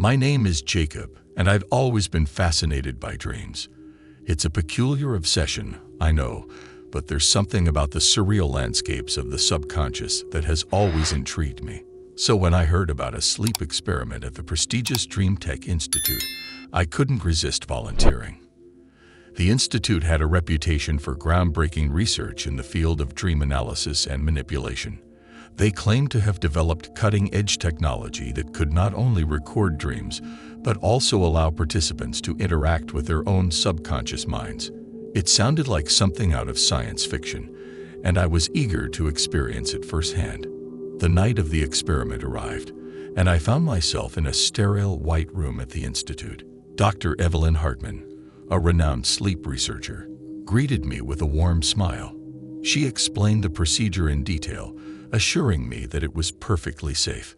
My name is Jacob, and I've always been fascinated by dreams. It's a peculiar obsession, I know, but there's something about the surreal landscapes of the subconscious that has always intrigued me. So when I heard about a sleep experiment at the prestigious Dream Tech Institute, I couldn't resist volunteering. The institute had a reputation for groundbreaking research in the field of dream analysis and manipulation. They claimed to have developed cutting-edge technology that could not only record dreams, but also allow participants to interact with their own subconscious minds. It sounded like something out of science fiction, and I was eager to experience it firsthand. The night of the experiment arrived, and I found myself in a sterile white room at the institute. Dr. Evelyn Hartman, a renowned sleep researcher, greeted me with a warm smile. She explained the procedure in detail, assuring me that it was perfectly safe.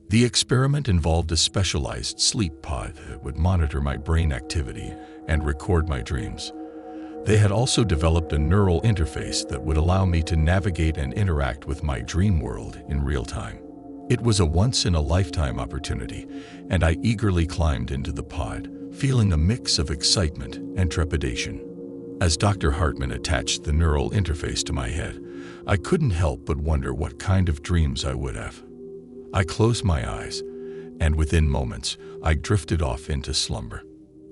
The experiment involved a specialized sleep pod that would monitor my brain activity and record my dreams. They had also developed a neural interface that would allow me to navigate and interact with my dream world in real time. It was a once-in-a-lifetime opportunity, and I eagerly climbed into the pod, feeling a mix of excitement and trepidation. As Dr. Hartman attached the neural interface to my head, I couldn't help but wonder what kind of dreams I would have. I closed my eyes, and within moments, I drifted off into slumber.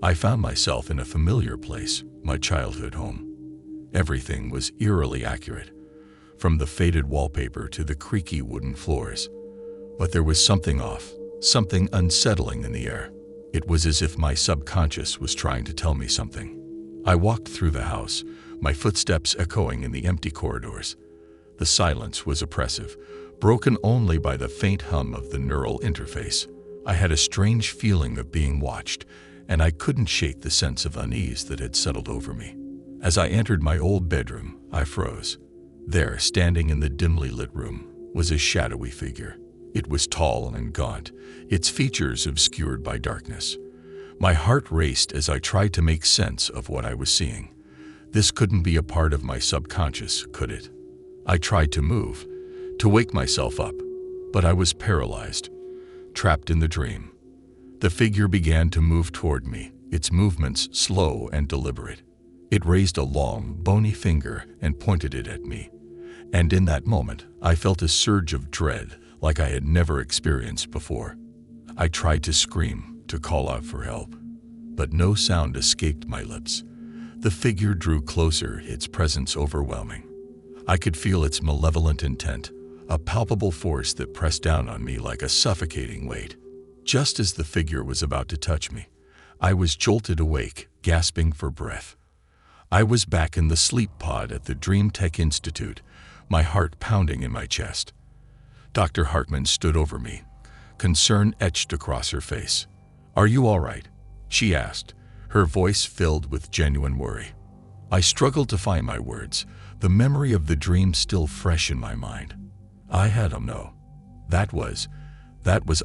I found myself in a familiar place, my childhood home. Everything was eerily accurate, from the faded wallpaper to the creaky wooden floors. But there was something off, something unsettling in the air. It was as if my subconscious was trying to tell me something. I walked through the house, my footsteps echoing in the empty corridors. The silence was oppressive, broken only by the faint hum of the neural interface. I had a strange feeling of being watched, and I couldn't shake the sense of unease that had settled over me. As I entered my old bedroom, I froze. There, standing in the dimly lit room, was a shadowy figure. It was tall and gaunt, its features obscured by darkness. My heart raced as I tried to make sense of what I was seeing. This couldn't be a part of my subconscious, could it? I tried to move, to wake myself up, but I was paralyzed, trapped in the dream. The figure began to move toward me, its movements slow and deliberate. It raised a long, bony finger and pointed it at me. And in that moment, I felt a surge of dread like I had never experienced before. I tried to scream, to call out for help, but no sound escaped my lips. The figure drew closer, its presence overwhelming. I could feel its malevolent intent, a palpable force that pressed down on me like a suffocating weight. Just as the figure was about to touch me, I was jolted awake, gasping for breath. I was back in the sleep pod at the Dream Tech Institute, my heart pounding in my chest. Dr. Hartman stood over me, concern etched across her face. "Are you all right?" she asked, her voice filled with genuine worry. I struggled to find my words, the memory of the dream still fresh in my mind. I had to know. That was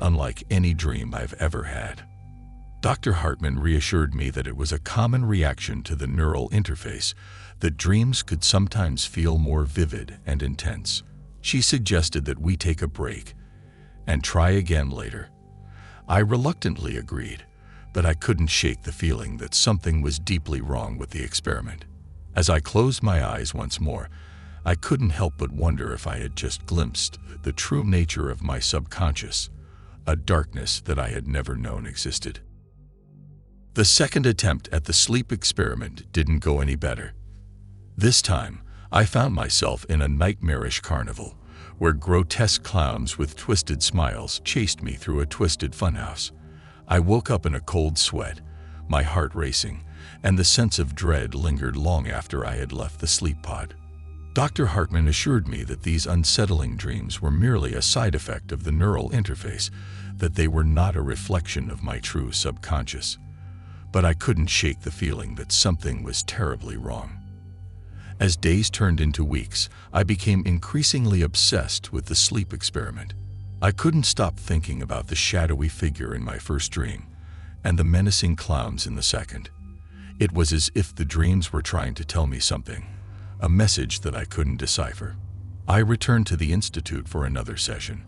unlike any dream I've ever had. Dr. Hartman reassured me that it was a common reaction to the neural interface, that dreams could sometimes feel more vivid and intense. She suggested that we take a break and try again later. I reluctantly agreed, but I couldn't shake the feeling that something was deeply wrong with the experiment. As I closed my eyes once more, I couldn't help but wonder if I had just glimpsed the true nature of my subconscious, a darkness that I had never known existed. The second attempt at the sleep experiment didn't go any better. This time, I found myself in a nightmarish carnival, where grotesque clowns with twisted smiles chased me through a twisted funhouse. I woke up in a cold sweat, my heart racing, and the sense of dread lingered long after I had left the sleep pod. Dr. Hartman assured me that these unsettling dreams were merely a side effect of the neural interface, that they were not a reflection of my true subconscious. But I couldn't shake the feeling that something was terribly wrong. As days turned into weeks, I became increasingly obsessed with the sleep experiment. I couldn't stop thinking about the shadowy figure in my first dream and the menacing clowns in the second. It was as if the dreams were trying to tell me something, a message that I couldn't decipher. I returned to the institute for another session,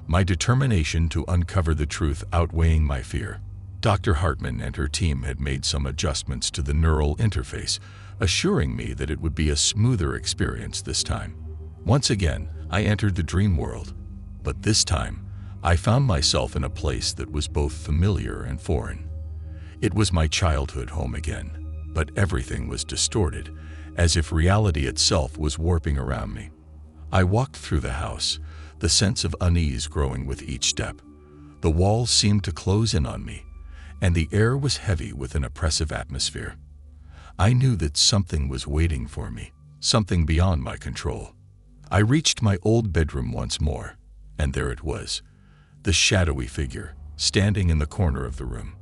my determination to uncover the truth outweighing my fear. Dr. Hartman and her team had made some adjustments to the neural interface, assuring me that it would be a smoother experience this time. Once again, I entered the dream world, but this time, I found myself in a place that was both familiar and foreign. It was my childhood home again, but everything was distorted, as if reality itself was warping around me. I walked through the house, the sense of unease growing with each step. The walls seemed to close in on me, and the air was heavy with an oppressive atmosphere. I knew that something was waiting for me, something beyond my control. I reached my old bedroom once more, and there it was, the shadowy figure, standing in the corner of the room.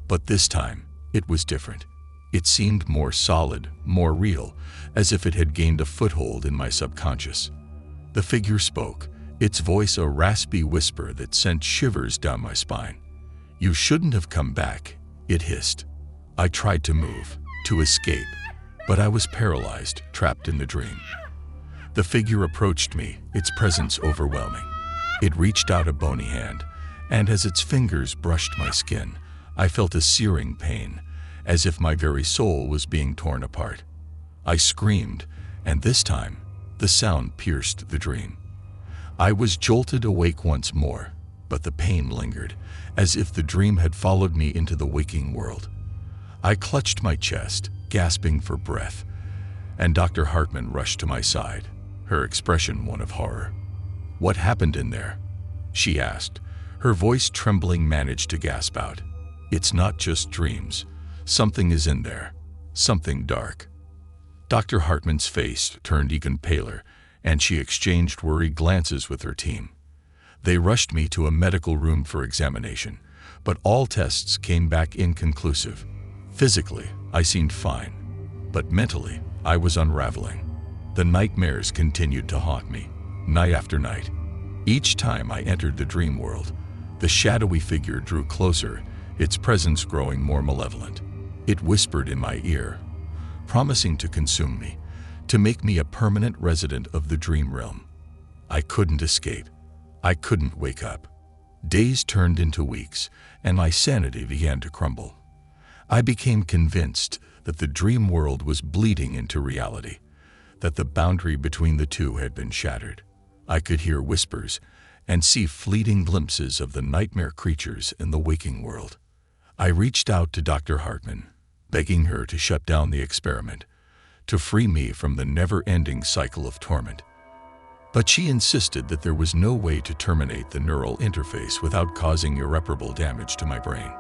But this time, it was different. It seemed more solid, more real, as if it had gained a foothold in my subconscious. The figure spoke, its voice a raspy whisper that sent shivers down my spine. "You shouldn't have come back," it hissed. I tried to move, to escape, but I was paralyzed, trapped in the dream. The figure approached me, its presence overwhelming. It reached out a bony hand, and as its fingers brushed my skin, I felt a searing pain, as if my very soul was being torn apart. I screamed, and this time, the sound pierced the dream. I was jolted awake once more, but the pain lingered, as if the dream had followed me into the waking world. I clutched my chest, gasping for breath, and Dr. Hartman rushed to my side, her expression one of horror. "What happened in there?" she asked, her voice trembling. Managed to gasp out, "It's not just dreams. Something is in there, something dark." Dr. Hartman's face turned even paler, and she exchanged worried glances with her team. They rushed me to a medical room for examination, but all tests came back inconclusive. Physically, I seemed fine, but mentally, I was unraveling. The nightmares continued to haunt me, night after night. Each time I entered the dream world, the shadowy figure drew closer, its presence growing more malevolent. It whispered in my ear, promising to consume me, to make me a permanent resident of the dream realm. I couldn't escape. I couldn't wake up. Days turned into weeks, and my sanity began to crumble. I became convinced that the dream world was bleeding into reality, that the boundary between the two had been shattered. I could hear whispers and see fleeting glimpses of the nightmare creatures in the waking world. I reached out to Dr. Hartman, begging her to shut down the experiment, to free me from the never-ending cycle of torment. But she insisted that there was no way to terminate the neural interface without causing irreparable damage to my brain.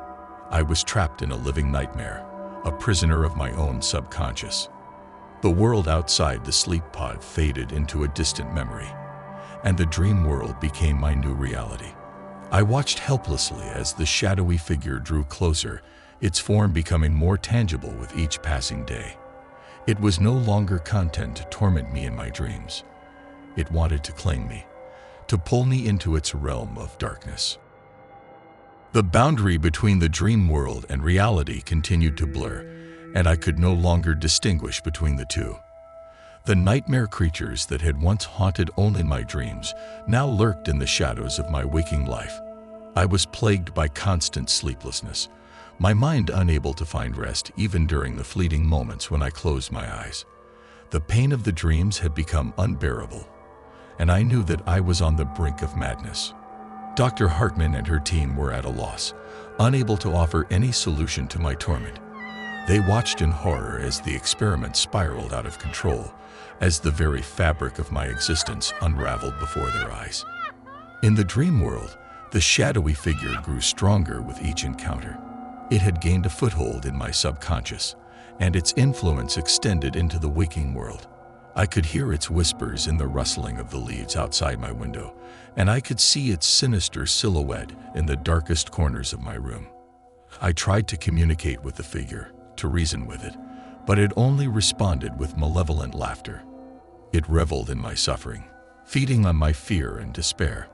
I was trapped in a living nightmare, a prisoner of my own subconscious. The world outside the sleep pod faded into a distant memory, and the dream world became my new reality. I watched helplessly as the shadowy figure drew closer, its form becoming more tangible with each passing day. It was no longer content to torment me in my dreams. It wanted to claim me, to pull me into its realm of darkness. The boundary between the dream world and reality continued to blur, and I could no longer distinguish between the two. The nightmare creatures that had once haunted only my dreams now lurked in the shadows of my waking life. I was plagued by constant sleeplessness, my mind unable to find rest even during the fleeting moments when I closed my eyes. The pain of the dreams had become unbearable, and I knew that I was on the brink of madness. Dr. Hartman and her team were at a loss, unable to offer any solution to my torment. They watched in horror as the experiment spiraled out of control, as the very fabric of my existence unraveled before their eyes. In the dream world, the shadowy figure grew stronger with each encounter. It had gained a foothold in my subconscious, and its influence extended into the waking world. I could hear its whispers in the rustling of the leaves outside my window, and I could see its sinister silhouette in the darkest corners of my room. I tried to communicate with the figure, to reason with it, but it only responded with malevolent laughter. It reveled in my suffering, feeding on my fear and despair.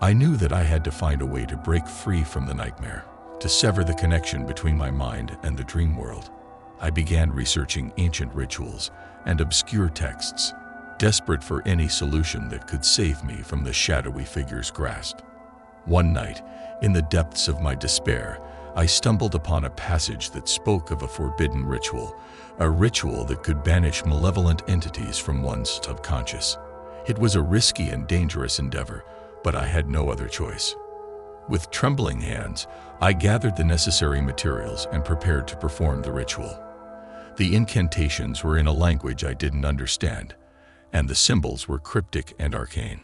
I knew that I had to find a way to break free from the nightmare, to sever the connection between my mind and the dream world. I began researching ancient rituals and obscure texts, desperate for any solution that could save me from the shadowy figure's grasp. One night, in the depths of my despair, I stumbled upon a passage that spoke of a forbidden ritual, a ritual that could banish malevolent entities from one's subconscious. It was a risky and dangerous endeavor, but I had no other choice. With trembling hands, I gathered the necessary materials and prepared to perform the ritual. The incantations were in a language I didn't understand, and the symbols were cryptic and arcane.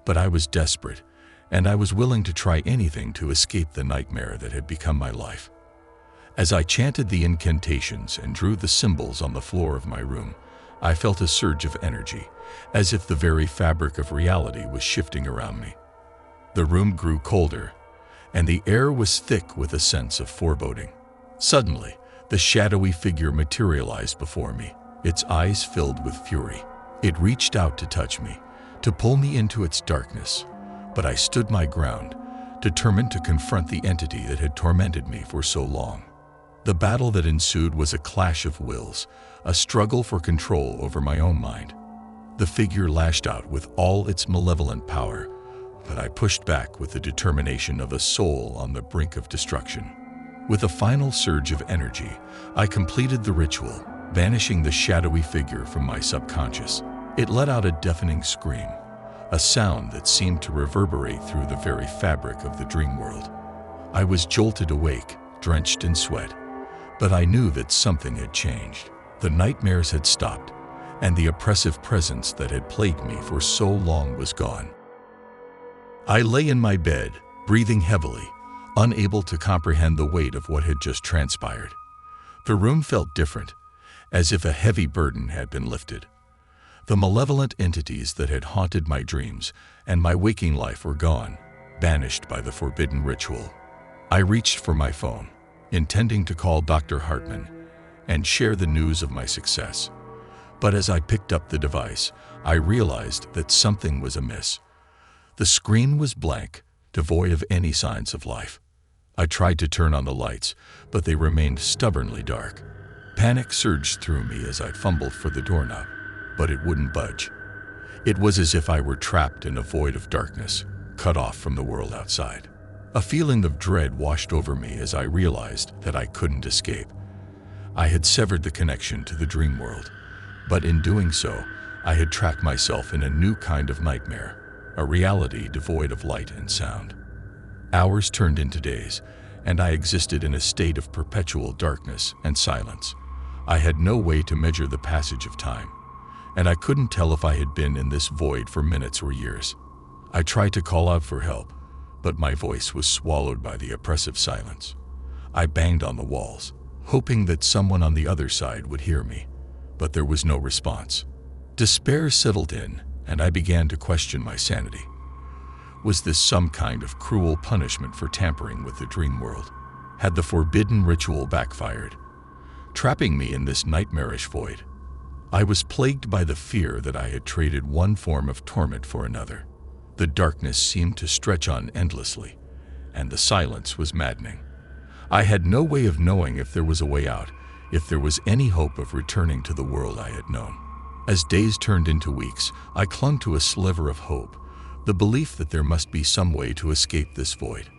But I was desperate, and I was willing to try anything to escape the nightmare that had become my life. As I chanted the incantations and drew the symbols on the floor of my room, I felt a surge of energy, as if the very fabric of reality was shifting around me. The room grew colder, and the air was thick with a sense of foreboding. Suddenly, the shadowy figure materialized before me, its eyes filled with fury. It reached out to touch me, to pull me into its darkness, but I stood my ground, determined to confront the entity that had tormented me for so long. The battle that ensued was a clash of wills, a struggle for control over my own mind. The figure lashed out with all its malevolent power, but I pushed back with the determination of a soul on the brink of destruction. With a final surge of energy, I completed the ritual, banishing the shadowy figure from my subconscious. It let out a deafening scream, a sound that seemed to reverberate through the very fabric of the dream world. I was jolted awake, drenched in sweat, but I knew that something had changed. The nightmares had stopped, and the oppressive presence that had plagued me for so long was gone. I lay in my bed, breathing heavily, unable to comprehend the weight of what had just transpired. The room felt different, as if a heavy burden had been lifted. The malevolent entities that had haunted my dreams and my waking life were gone, banished by the forbidden ritual. I reached for my phone, intending to call Dr. Hartman and share the news of my success. But as I picked up the device, I realized that something was amiss. The screen was blank, devoid of any signs of life. I tried to turn on the lights, but they remained stubbornly dark. Panic surged through me as I fumbled for the doorknob, but it wouldn't budge. It was as if I were trapped in a void of darkness, cut off from the world outside. A feeling of dread washed over me as I realized that I couldn't escape. I had severed the connection to the dream world, but in doing so, I had trapped myself in a new kind of nightmare, a reality devoid of light and sound. Hours turned into days, and I existed in a state of perpetual darkness and silence. I had no way to measure the passage of time, and I couldn't tell if I had been in this void for minutes or years. I tried to call out for help, but my voice was swallowed by the oppressive silence. I banged on the walls, hoping that someone on the other side would hear me, but there was no response. Despair settled in, and I began to question my sanity. Was this some kind of cruel punishment for tampering with the dream world? Had the forbidden ritual backfired, trapping me in this nightmarish void? I was plagued by the fear that I had traded one form of torment for another. The darkness seemed to stretch on endlessly, and the silence was maddening. I had no way of knowing if there was a way out, if there was any hope of returning to the world I had known. As days turned into weeks, I clung to a sliver of hope, the belief that there must be some way to escape this void.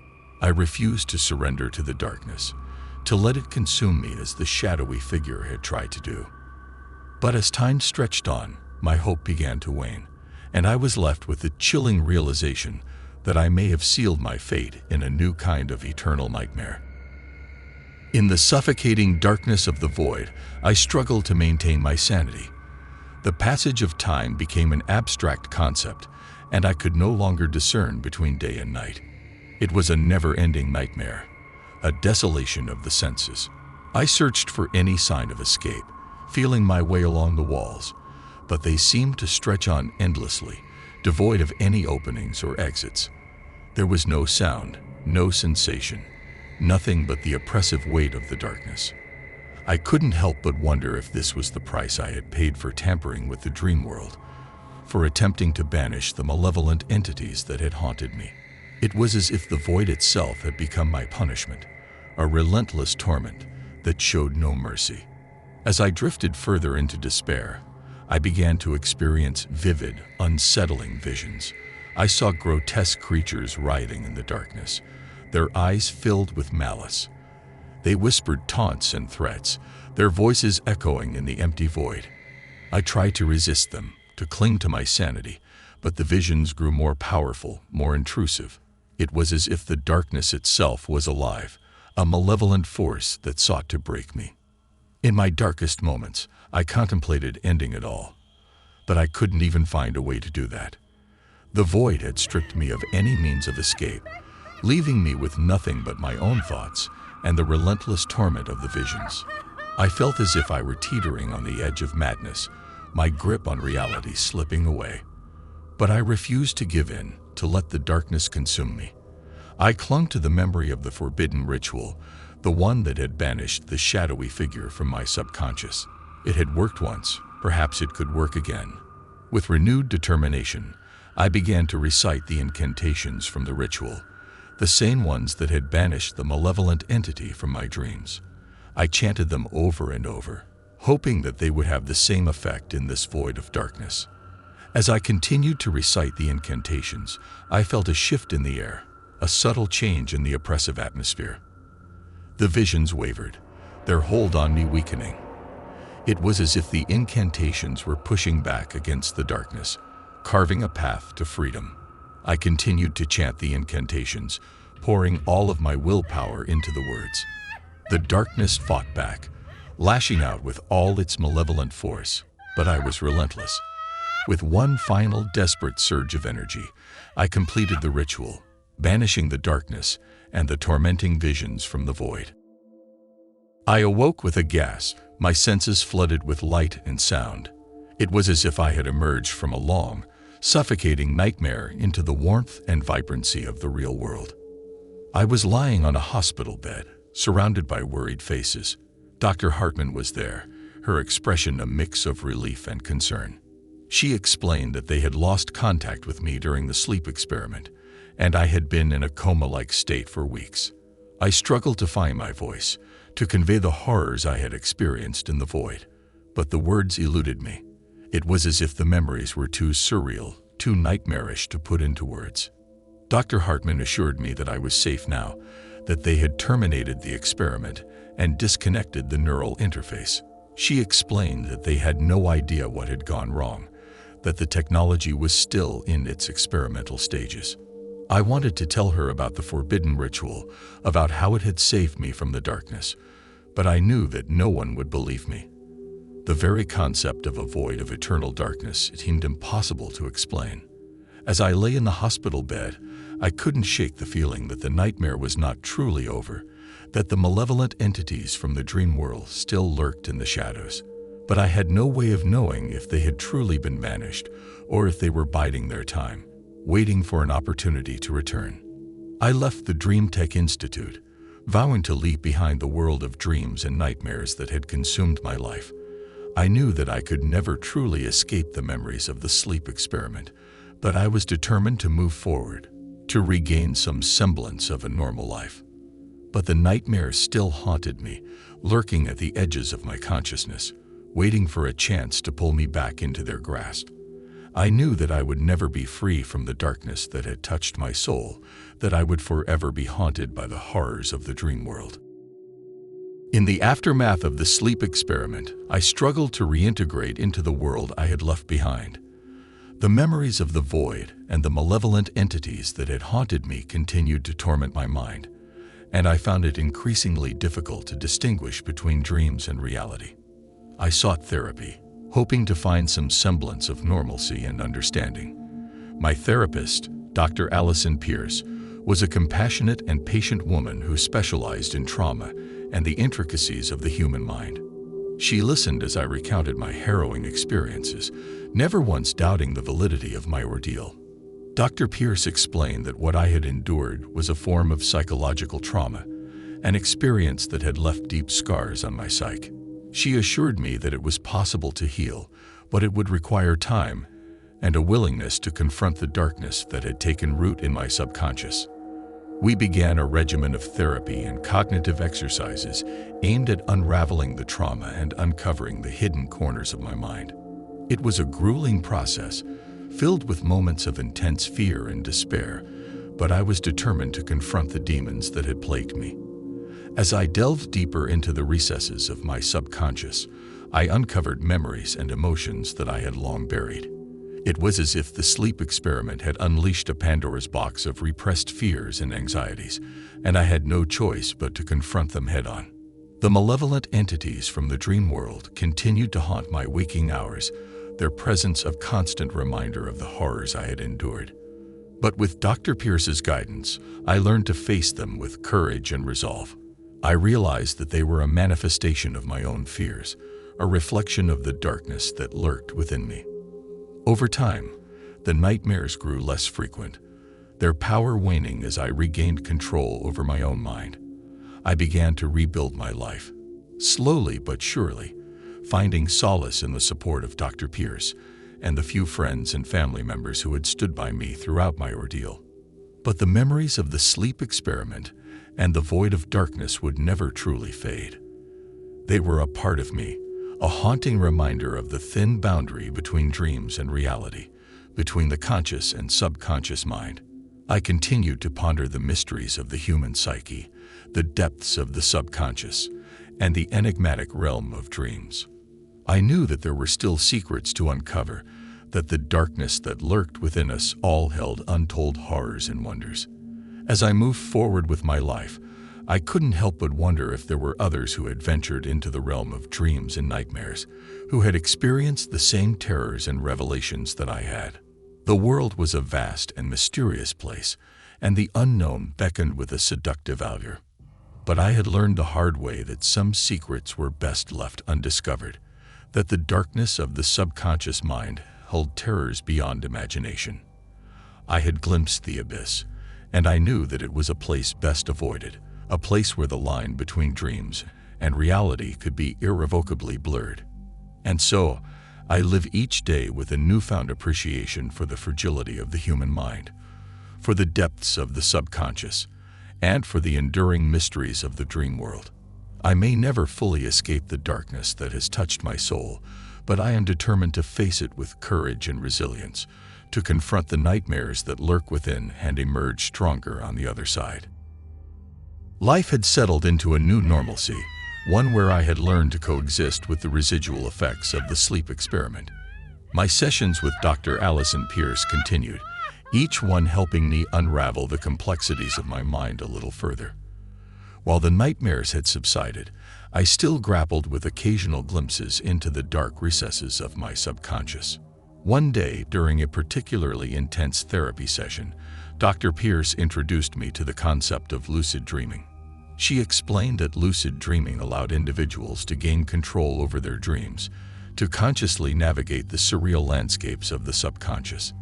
I refused to surrender to the darkness, to let it consume me as the shadowy figure had tried to do. But as time stretched on, my hope began to wane, and I was left with the chilling realization that I may have sealed my fate in a new kind of eternal nightmare. In the suffocating darkness of the void, I struggled to maintain my sanity. The passage of time became an abstract concept, and I could no longer discern between day and night. It was a never-ending nightmare, a desolation of the senses. I searched for any sign of escape, feeling my way along the walls, but they seemed to stretch on endlessly, devoid of any openings or exits. There was no sound, no sensation, nothing but the oppressive weight of the darkness. I couldn't help but wonder if this was the price I had paid for tampering with the dream world, for attempting to banish the malevolent entities that had haunted me. It was as if the void itself had become my punishment, a relentless torment that showed no mercy. As I drifted further into despair, I began to experience vivid, unsettling visions. I saw grotesque creatures writhing in the darkness, their eyes filled with malice. They whispered taunts and threats, their voices echoing in the empty void. I tried to resist them, to cling to my sanity, but the visions grew more powerful, more intrusive. It was as if the darkness itself was alive, a malevolent force that sought to break me. In my darkest moments, I contemplated ending it all, but I couldn't even find a way to do that. The void had stripped me of any means of escape, leaving me with nothing but my own thoughts and the relentless torment of the visions. I felt as if I were teetering on the edge of madness, my grip on reality slipping away. But I refused to give in, to let the darkness consume me. I clung to the memory of the forbidden ritual, the one that had banished the shadowy figure from my subconscious. It had worked once, perhaps it could work again. With renewed determination, I began to recite the incantations from the ritual, the same ones that had banished the malevolent entity from my dreams. I chanted them over and over, hoping that they would have the same effect in this void of darkness. As I continued to recite the incantations, I felt a shift in the air, a subtle change in the oppressive atmosphere. The visions wavered, their hold on me weakening. It was as if the incantations were pushing back against the darkness, carving a path to freedom. I continued to chant the incantations, pouring all of my willpower into the words. The darkness fought back, lashing out with all its malevolent force, but I was relentless. With one final desperate surge of energy, I completed the ritual, banishing the darkness and the tormenting visions from the void. I awoke with a gasp, my senses flooded with light and sound. It was as if I had emerged from a long, suffocating nightmare into the warmth and vibrancy of the real world. I was lying on a hospital bed, surrounded by worried faces. Dr. Hartman was there, her expression a mix of relief and concern. She explained that they had lost contact with me during the sleep experiment, and I had been in a coma-like state for weeks. I struggled to find my voice, to convey the horrors I had experienced in the void, but the words eluded me. It was as if the memories were too surreal, too nightmarish to put into words. Dr. Hartman assured me that I was safe now, that they had terminated the experiment and disconnected the neural interface. She explained that they had no idea what had gone wrong, that the technology was still in its experimental stages. I wanted to tell her about the forbidden ritual, about how it had saved me from the darkness, but I knew that no one would believe me. The very concept of a void of eternal darkness seemed impossible to explain. As I lay in the hospital bed, I couldn't shake the feeling that the nightmare was not truly over, that the malevolent entities from the dream world still lurked in the shadows. But I had no way of knowing if they had truly been banished or if they were biding their time, waiting for an opportunity to return. I left the Dream Tech Institute, vowing to leave behind the world of dreams and nightmares that had consumed my life. I knew that I could never truly escape the memories of the sleep experiment, but I was determined to move forward, to regain some semblance of a normal life. But the nightmares still haunted me, lurking at the edges of my consciousness, waiting for a chance to pull me back into their grasp. I knew that I would never be free from the darkness that had touched my soul, that I would forever be haunted by the horrors of the dream world. In the aftermath of the sleep experiment, I struggled to reintegrate into the world I had left behind. The memories of the void and the malevolent entities that had haunted me continued to torment my mind, and I found it increasingly difficult to distinguish between dreams and reality. I sought therapy, hoping to find some semblance of normalcy and understanding. My therapist, Dr. Allison Pierce, was a compassionate and patient woman who specialized in trauma and the intricacies of the human mind. She listened as I recounted my harrowing experiences, never once doubting the validity of my ordeal. Dr. Pierce explained that what I had endured was a form of psychological trauma, an experience that had left deep scars on my psyche. She assured me that it was possible to heal, but it would require time and a willingness to confront the darkness that had taken root in my subconscious. We began a regimen of therapy and cognitive exercises aimed at unraveling the trauma and uncovering the hidden corners of my mind. It was a grueling process, filled with moments of intense fear and despair, but I was determined to confront the demons that had plagued me. As I delved deeper into the recesses of my subconscious, I uncovered memories and emotions that I had long buried. It was as if the sleep experiment had unleashed a Pandora's box of repressed fears and anxieties, and I had no choice but to confront them head-on. The malevolent entities from the dream world continued to haunt my waking hours, their presence a constant reminder of the horrors I had endured. But with Dr. Pierce's guidance, I learned to face them with courage and resolve. I realized that they were a manifestation of my own fears, a reflection of the darkness that lurked within me. Over time, the nightmares grew less frequent, their power waning as I regained control over my own mind. I began to rebuild my life, slowly but surely, finding solace in the support of Dr. Pierce and the few friends and family members who had stood by me throughout my ordeal. But the memories of the sleep experiment and the void of darkness would never truly fade. They were a part of me, a haunting reminder of the thin boundary between dreams and reality, between the conscious and subconscious mind. I continued to ponder the mysteries of the human psyche, the depths of the subconscious, and the enigmatic realm of dreams. I knew that there were still secrets to uncover, that the darkness that lurked within us all held untold horrors and wonders. As I moved forward with my life, I couldn't help but wonder if there were others who had ventured into the realm of dreams and nightmares, who had experienced the same terrors and revelations that I had. The world was a vast and mysterious place, and the unknown beckoned with a seductive allure. But I had learned the hard way that some secrets were best left undiscovered, that the darkness of the subconscious mind held terrors beyond imagination. I had glimpsed the abyss, and I knew that it was a place best avoided, a place where the line between dreams and reality could be irrevocably blurred. And so, I live each day with a newfound appreciation for the fragility of the human mind, for the depths of the subconscious, and for the enduring mysteries of the dream world. I may never fully escape the darkness that has touched my soul, but I am determined to face it with courage and resilience, to confront the nightmares that lurk within and emerge stronger on the other side. Life had settled into a new normalcy, one where I had learned to coexist with the residual effects of the sleep experiment. My sessions with Dr. Allison Pierce continued, each one helping me unravel the complexities of my mind a little further. While the nightmares had subsided, I still grappled with occasional glimpses into the dark recesses of my subconscious. One day, during a particularly intense therapy session, Dr. Pierce introduced me to the concept of lucid dreaming. She explained that lucid dreaming allowed individuals to gain control over their dreams, to consciously navigate the surreal landscapes of the subconscious.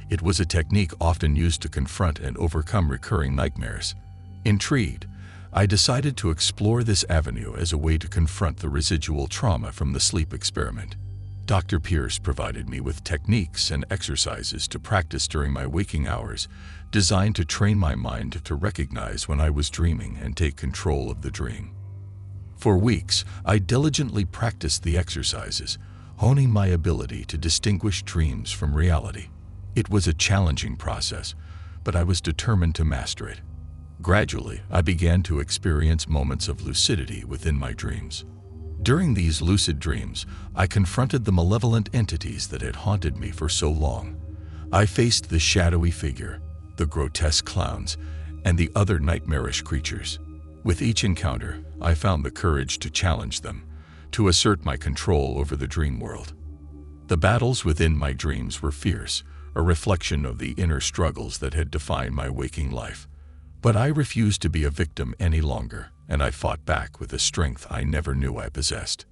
It was a technique often used to confront and overcome recurring nightmares. Intrigued, I decided to explore this avenue as a way to confront the residual trauma from the sleep experiment. Dr. Pierce provided me with techniques and exercises to practice during my waking hours, designed to train my mind to recognize when I was dreaming and take control of the dream. For weeks, I diligently practiced the exercises, honing my ability to distinguish dreams from reality. It was a challenging process, but I was determined to master it. Gradually, I began to experience moments of lucidity within my dreams. During these lucid dreams, I confronted the malevolent entities that had haunted me for so long. I faced the shadowy figure, the grotesque clowns, and the other nightmarish creatures. With each encounter, I found the courage to challenge them, to assert my control over the dream world. The battles within my dreams were fierce, a reflection of the inner struggles that had defined my waking life. But I refused to be a victim any longer, and I fought back with a strength I never knew I possessed.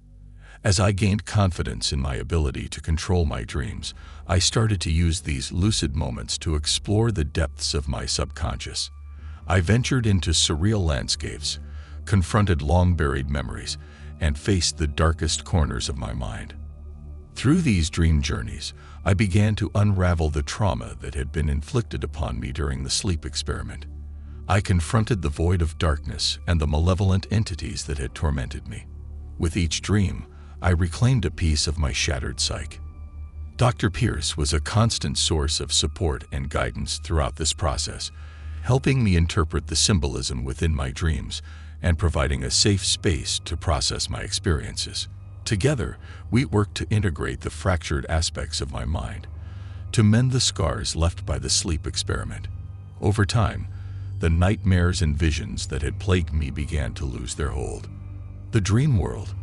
As I gained confidence in my ability to control my dreams, I started to use these lucid moments to explore the depths of my subconscious. I ventured into surreal landscapes, confronted long-buried memories, and faced the darkest corners of my mind. Through these dream journeys, I began to unravel the trauma that had been inflicted upon me during the sleep experiment. I confronted the void of darkness and the malevolent entities that had tormented me. With each dream, I reclaimed a piece of my shattered psyche. Dr. Pierce was a constant source of support and guidance throughout this process, helping me interpret the symbolism within my dreams and providing a safe space to process my experiences. Together, we worked to integrate the fractured aspects of my mind, to mend the scars left by the sleep experiment. Over time, the nightmares and visions that had plagued me began to lose their hold. The dream world,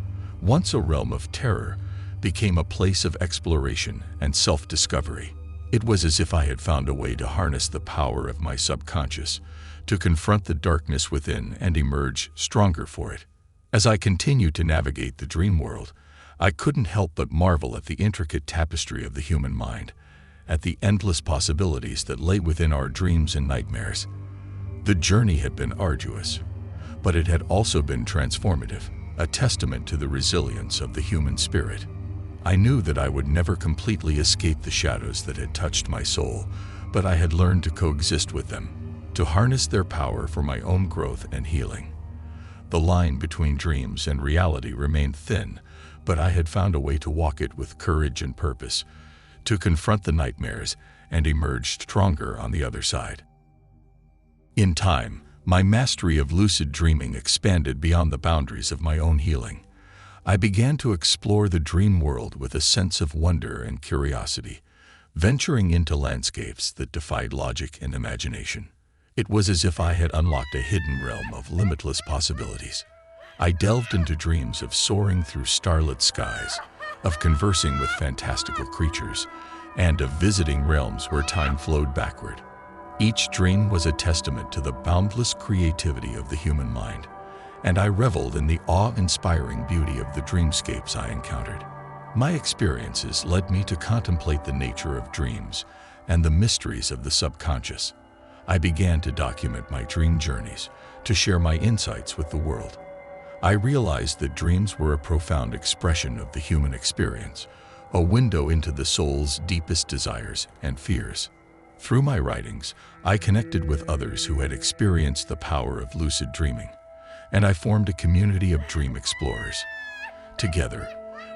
once a realm of terror, became a place of exploration and self-discovery. It was as if I had found a way to harness the power of my subconscious, to confront the darkness within and emerge stronger for it. As I continued to navigate the dream world, I couldn't help but marvel at the intricate tapestry of the human mind, at the endless possibilities that lay within our dreams and nightmares. The journey had been arduous, but it had also been transformative, a testament to the resilience of the human spirit. I knew that I would never completely escape the shadows that had touched my soul, but I had learned to coexist with them, to harness their power for my own growth and healing. The line between dreams and reality remained thin, but I had found a way to walk it with courage and purpose, to confront the nightmares and emerge stronger on the other side. In time, my mastery of lucid dreaming expanded beyond the boundaries of my own healing. I began to explore the dream world with a sense of wonder and curiosity, venturing into landscapes that defied logic and imagination. It was as if I had unlocked a hidden realm of limitless possibilities. I delved into dreams of soaring through starlit skies, of conversing with fantastical creatures, and of visiting realms where time flowed backward. Each dream was a testament to the boundless creativity of the human mind, and I reveled in the awe-inspiring beauty of the dreamscapes I encountered. My experiences led me to contemplate the nature of dreams and the mysteries of the subconscious. I began to document my dream journeys, to share my insights with the world. I realized that dreams were a profound expression of the human experience, a window into the soul's deepest desires and fears. Through my writings, I connected with others who had experienced the power of lucid dreaming, and I formed a community of dream explorers. Together,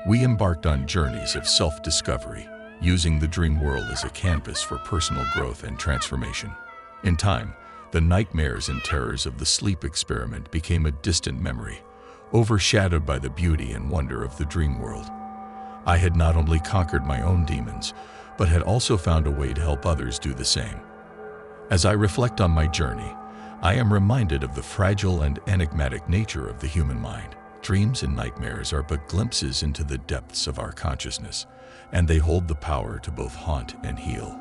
we embarked on journeys of self-discovery, using the dream world as a canvas for personal growth and transformation. In time, the nightmares and terrors of the sleep experiment became a distant memory, overshadowed by the beauty and wonder of the dream world. I had not only conquered my own demons, but had also found a way to help others do the same. As I reflect on my journey, I am reminded of the fragile and enigmatic nature of the human mind. Dreams and nightmares are but glimpses into the depths of our consciousness, and they hold the power to both haunt and heal.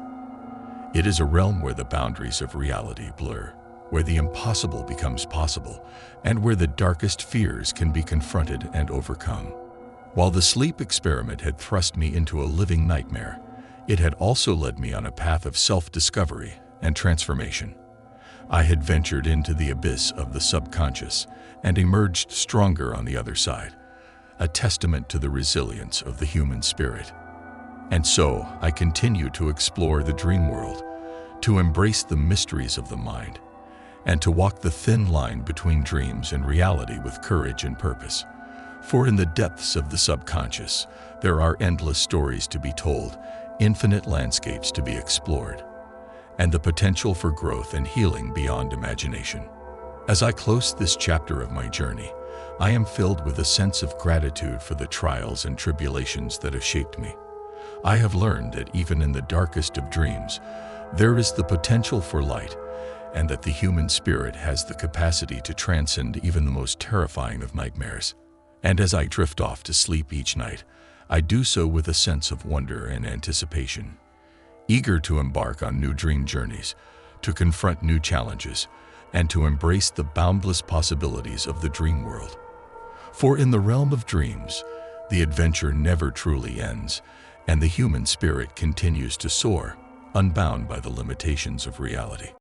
It is a realm where the boundaries of reality blur, where the impossible becomes possible, and where the darkest fears can be confronted and overcome. While the sleep experiment had thrust me into a living nightmare, it had also led me on a path of self-discovery and transformation. I had ventured into the abyss of the subconscious and emerged stronger on the other side, a testament to the resilience of the human spirit. And so, I continue to explore the dream world, to embrace the mysteries of the mind, and to walk the thin line between dreams and reality with courage and purpose. For in the depths of the subconscious, there are endless stories to be told, infinite landscapes to be explored, and the potential for growth and healing beyond imagination. As I close this chapter of my journey, I am filled with a sense of gratitude for the trials and tribulations that have shaped me. I have learned that even in the darkest of dreams, there is the potential for light, and that the human spirit has the capacity to transcend even the most terrifying of nightmares. And as I drift off to sleep each night, I do so with a sense of wonder and anticipation, eager to embark on new dream journeys, to confront new challenges, and to embrace the boundless possibilities of the dream world. For in the realm of dreams, the adventure never truly ends, and the human spirit continues to soar, unbound by the limitations of reality.